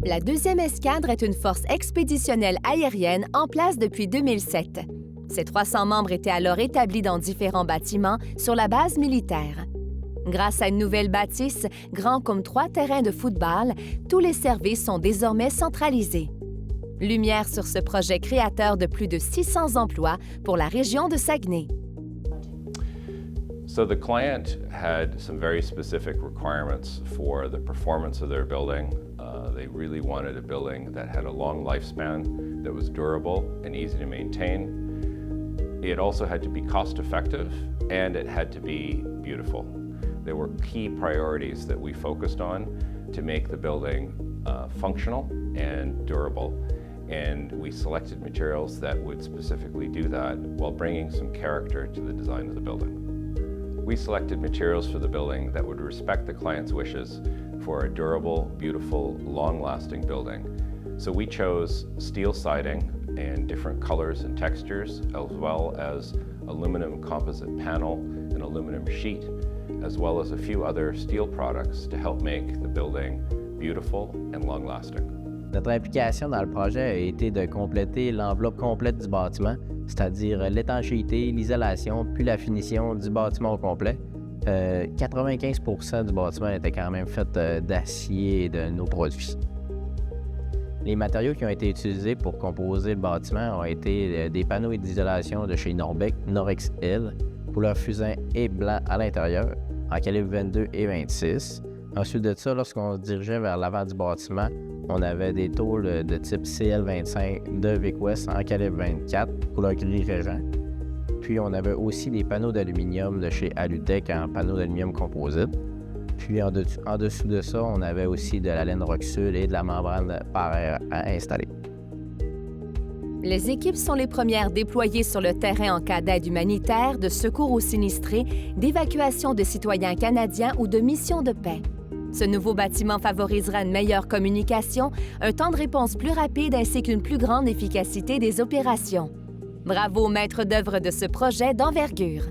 La 2e escadre est une force expéditionnelle aérienne en place depuis 2007. Ses 300 membres étaient alors établis dans différents bâtiments sur la base militaire. Grâce à une nouvelle bâtisse, grand comme 3 terrains de football, tous les services sont désormais centralisés. Lumière sur ce projet créateur de plus de 600 emplois pour la région de Saguenay. So the client had some very specific requirements for the performance of their building. They really wanted a building that had a long lifespan, that was durable and easy to maintain. It also had to be cost-effective, and it had to be beautiful. There were key priorities that we focused on to make the building functional and durable. And we selected materials that would specifically do that while bringing some character to the design of the building. We selected materials for the building that would respect the client's wishes for a durable, beautiful, long-lasting building. So we chose steel siding and different colors and textures, as well as aluminum composite panel and aluminum sheet, as well as a few other steel products to help make the building beautiful and long-lasting. Notre implication dans le projet a été de compléter l'enveloppe complète du bâtiment, c'est-à-dire l'étanchéité, l'isolation, puis la finition du bâtiment au complet. 95% du bâtiment était quand même fait d'acier et de nos produits. Les matériaux qui ont été utilisés pour composer le bâtiment ont été des panneaux d'isolation de chez Norbec, Norex Hill, couleur fusain et blanc à l'intérieur, en calibre 22 et 26. Ensuite de ça, lorsqu'on se dirigeait vers l'avant du bâtiment, on avait des tôles de type CL25 de Vic West en calibre 24, couleur gris régent. Puis on avait aussi des panneaux d'aluminium de chez Alutech en panneaux d'aluminium composite. Puis en dessous de ça, on avait aussi de la laine Roxul et de la membrane par air à installer. Les équipes sont les premières déployées sur le terrain en cas d'aide humanitaire, de secours aux sinistrés, d'évacuation de citoyens canadiens ou de missions de paix. Ce nouveau bâtiment favorisera une meilleure communication, un temps de réponse plus rapide ainsi qu'une plus grande efficacité des opérations. Bravo aux maîtres d'œuvre de ce projet d'envergure.